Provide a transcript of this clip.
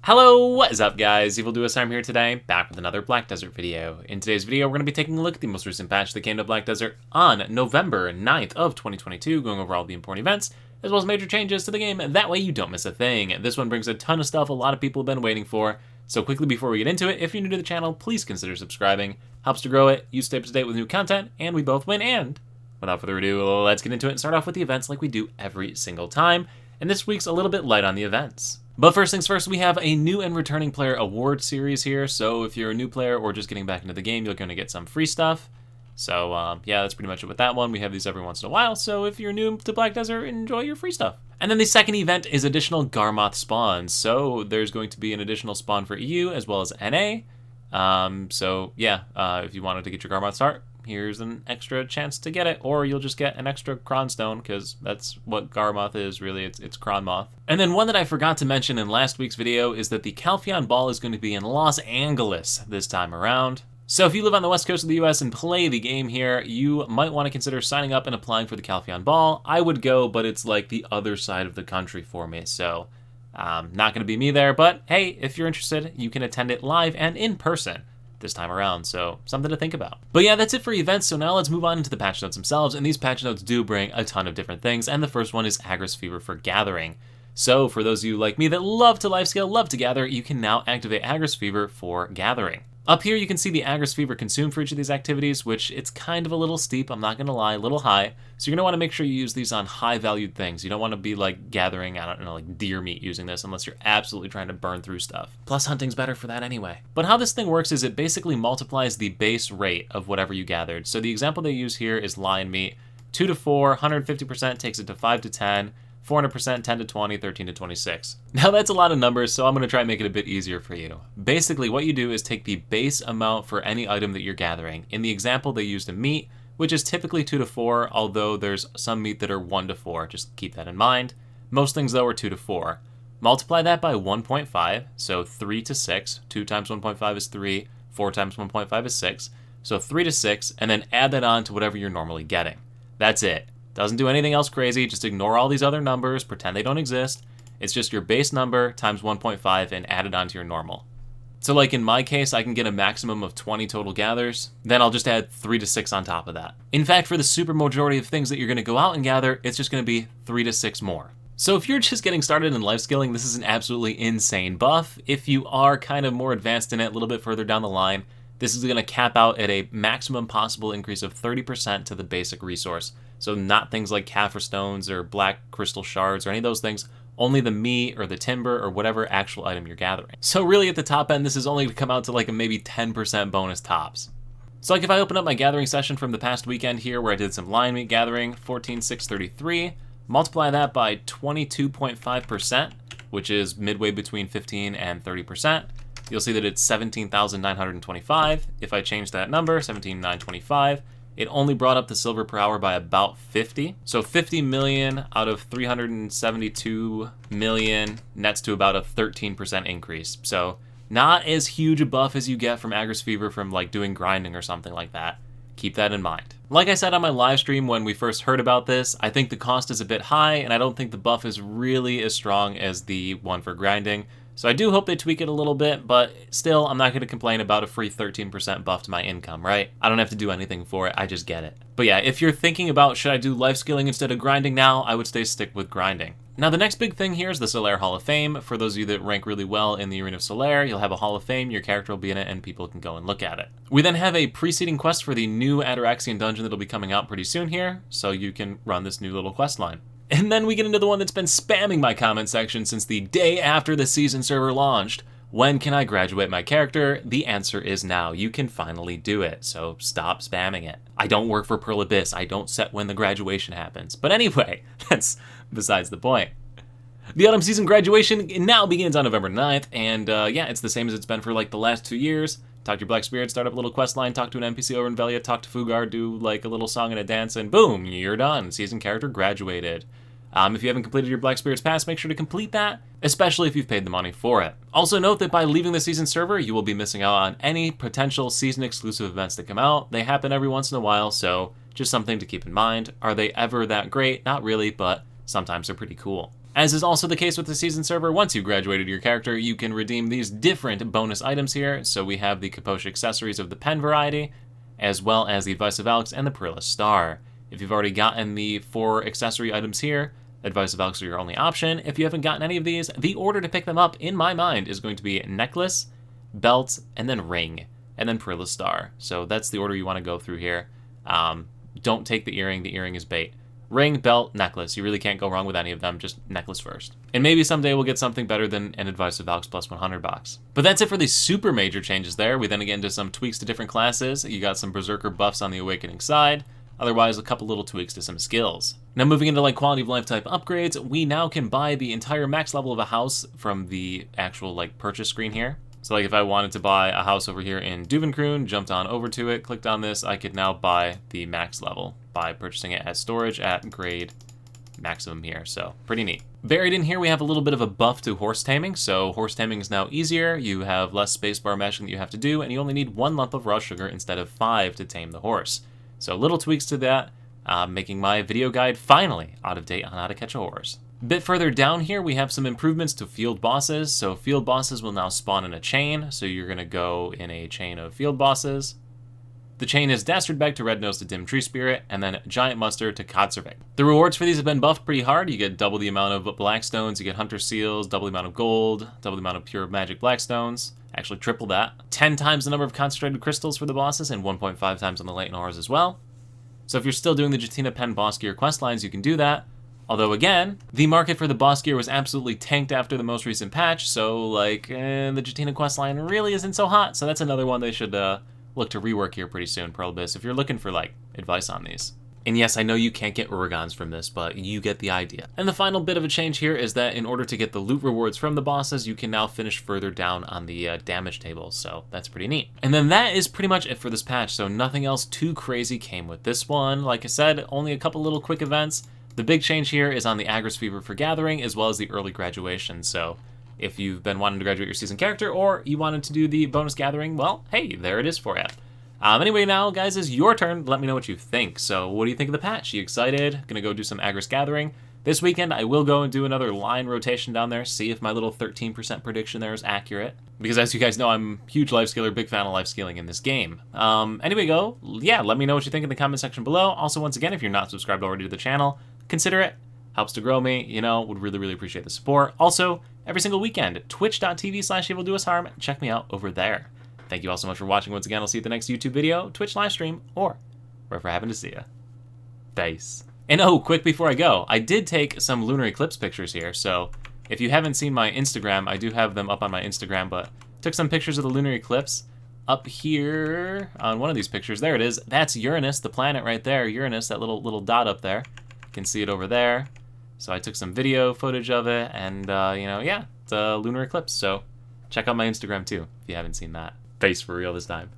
Hello, what is up guys? I'm here today, back with another Black Desert video. In today's video, we're going to be taking a look at the most recent patch that came to Black Desert on November 9th of 2022, going over all the important events, as well as major changes to the game, that way you don't miss a thing. This one brings a ton of stuff a lot of people have been waiting for, so quickly before we get into it, if you're new to the channel, please consider subscribing. Helps to grow it, you stay up to date with new content, and we both win, and without further ado, let's get into it and start off with the events like we do every single time, and this week's a little bit light on the events. But first things first, we have a new and returning player award series here. So if you're a new player or just getting back into the game, you're going to get some free stuff. So yeah, that's pretty much it with that one. We have these every once in a while. So if you're new to Black Desert, enjoy your free stuff. And then the second event is additional Garmoth spawns. So there's going to be an additional spawn for EU as well as NA. So yeah, if you wanted to get your Garmoth start, here's an extra chance to get it, or you'll just get an extra Cronstone, because that's what Garmoth is, really, it's Cronmoth. And then one that I forgot to mention in last week's video is that the Calpheon Ball is going to be in Los Angeles this time around. So if you live on the west coast of the US and play the game here, you might want to consider signing up and applying for the Calpheon Ball. I would go, but it's like the other side of the country for me, so not going to be me there, but hey, if you're interested, you can attend it live and in person this time around, so something to think about. But yeah, that's it for events, so now let's move on into the patch notes themselves, and these patch notes do bring a ton of different things, and the first one is Agris Fever for Gathering. So for those of you like me that love to lifescale, love to gather, you can now activate Agris Fever for Gathering. Up here you can see the Agris Fever consumed for each of these activities, which it's kind of a little steep, I'm not gonna lie, a little high. So you're gonna wanna make sure you use these on high valued things. You don't wanna be like gathering, I don't know, like deer meat using this unless you're absolutely trying to burn through stuff. Plus hunting's better for that anyway. But how this thing works is it basically multiplies the base rate of whatever you gathered. So the example they use here is lion meat. 2 to 4, 150% takes it to 5 to 10, 400%, 10 to 20, 13 to 26. Now that's a lot of numbers, so I'm gonna try and make it a bit easier for you. Basically, what you do is take the base amount for any item that you're gathering. In the example, they used a meat, which is typically 2 to 4, although there's some meat that are 1 to 4, just keep that in mind. Most things though are 2 to 4. Multiply that by 1.5, so 3 to 6. 2 times 1.5 is 3, 4 times 1.5 is 6. So 3 to 6, and then add that on to whatever you're normally getting. That's it. Doesn't do anything else crazy, just ignore all these other numbers, pretend they don't exist. It's just your base number times 1.5 and add it onto your normal. So like in my case, I can get a maximum of 20 total gathers, then I'll just add 3 to 6 on top of that. In fact, for the super majority of things that you're gonna go out and gather, it's just gonna be 3 to 6 more. So if you're just getting started in life scaling, this is an absolutely insane buff. If you are kind of more advanced in it, a little bit further down the line, this is gonna cap out at a maximum possible increase of 30% to the basic resource. So not things like Kaffir stones or black crystal shards or any of those things, only the meat or the timber or whatever actual item you're gathering. So really at the top end, this is only to come out to like a maybe 10% bonus tops. So like if I open up my gathering session from the past weekend here where I did some lion meat gathering, 14,633, multiply that by 22.5%, which is midway between 15 and 30%. You'll see that it's 17,925. If I change that number, 17,925, it only brought up the silver per hour by about 50. So 50 million out of 372 million nets to about a 13% increase. So not as huge a buff as you get from Agris Fever from like doing grinding or something like that. Keep that in mind. Like I said on my live stream when we first heard about this, I think the cost is a bit high and I don't think the buff is really as strong as the one for grinding. So I do hope they tweak it a little bit, but still, I'm not going to complain about a free 13% buff to my income, right? I don't have to do anything for it, I just get it. But yeah, if you're thinking about should I do life scaling instead of grinding now, I would stick with grinding. Now the next big thing here is the Solare Hall of Fame. For those of you that rank really well in the Arena of Solare, you'll have a Hall of Fame, your character will be in it, and people can go and look at it. We then have a preceding quest for the new Ataraxian dungeon that'll be coming out pretty soon here, so you can run this new little quest line. And then we get into the one that's been spamming my comment section since the day after the season server launched. When can I graduate my character? The answer is now. You can finally do it, so stop spamming it. I don't work for Pearl Abyss. I don't set when the graduation happens. But anyway, that's besides the point. The autumn season graduation now begins on November 9th, and yeah, it's the same as it's been for like the last 2 years. Talk to your Black Spirit, start up a little quest line, talk to an NPC over in Velia, talk to Fugar, do like a little song and a dance, and boom, you're done. Season character graduated. If you haven't completed your Black Spirit's Pass, make sure to complete that, especially if you've paid the money for it. Also note that by leaving the season server, you will be missing out on any potential season-exclusive events that come out. They happen every once in a while, so just something to keep in mind. Are they ever that great? Not really, but sometimes they're pretty cool. As is also the case with the season server, once you've graduated your character, you can redeem these different bonus items here. So we have the Kaposh accessories of the pen variety, as well as the Advice of Alex and the Perilous Star. If you've already gotten the 4 accessory items here, Advice of Alex are your only option. If you haven't gotten any of these, the order to pick them up, in my mind, is going to be necklace, belt, and then ring, and then Perilous Star. So that's the order you want to go through here. Don't take the earring is bait. Ring, belt, necklace. You really can't go wrong with any of them, just necklace first. And maybe someday we'll get something better than an Advice of Alex plus 100 box. But that's it for the super major changes there. We then get into some tweaks to different classes. You got some Berserker buffs on the Awakening side. Otherwise, a couple little tweaks to some skills. Now moving into like quality of life type upgrades, we now can buy the entire max level of a house from the actual like purchase screen here. So like if I wanted to buy a house over here in Duvenkroon, jumped on over to it, clicked on this, I could now buy the max level by purchasing it as storage at grade maximum here. So pretty neat. Buried in here, we have a little bit of a buff to horse taming. So horse taming is now easier. You have less spacebar mashing that you have to do, and you only need 1 lump of raw sugar instead of 5 to tame the horse. So little tweaks to that, making my video guide finally out of date on how to catch a horse. A bit further down here, we have some improvements to field bosses. So field bosses will now spawn in a chain. So you're going to go in a chain of field bosses. The chain is Dastard Beg to Red Nose to Dim Tree Spirit, and then Giant Mustard to Kotzervik. The rewards for these have been buffed pretty hard. You get double the amount of Blackstones, you get Hunter Seals, double the amount of gold, double the amount of pure magic Blackstones. Actually triple that. 10 times the number of concentrated crystals for the bosses, and 1.5 times on the Light Ores as well. So if you're still doing the Jatina Pen boss gear quest lines, you can do that. Although again, the market for the boss gear was absolutely tanked after the most recent patch, so like, the Jatina quest line really isn't so hot, so that's another one they should look to rework here pretty soon, Pearl Abyss, if you're looking for like advice on these. And yes, I know you can't get Uragons from this, but you get the idea. And the final bit of a change here is that in order to get the loot rewards from the bosses, you can now finish further down on the damage table, so that's pretty neat. And then that is pretty much it for this patch, so nothing else too crazy came with this one. Like I said, only a couple little quick events. The big change here is on the Agris Fever for Gathering, as well as the early graduation, so if you've been wanting to graduate your season character, or you wanted to do the bonus gathering, well, hey, there it is for you. Anyway, now, guys, it's your turn. Let me know what you think. So, what do you think of the patch? You excited? Gonna go do some Agris Gathering. This weekend, I will go and do another line rotation down there, see if my little 13% prediction there is accurate. Because as you guys know, I'm a huge life skiller, big fan of life skilling in this game. Anyway, let me know what you think in the comment section below. Also, once again, if you're not subscribed already to the channel, consider it. Helps to grow me, you know, would really, really appreciate the support. Also, every single weekend, twitch.tv/evildousharm. Check me out over there. Thank you all so much for watching. Once again, I'll see you at the next YouTube video, Twitch live stream, or wherever I happen to see you. Peace. And oh, quick before I go, I did take some lunar eclipse pictures here, so if you haven't seen my Instagram, I do have them up on my Instagram, but took some pictures of the lunar eclipse. Up here on one of these pictures, there it is. That's Uranus, the planet right there. Uranus, that little dot up there. You can see it over there. So I took some video footage of it, and you know, yeah, it's a lunar eclipse, so check out my Instagram too if you haven't seen that. Face for real this time.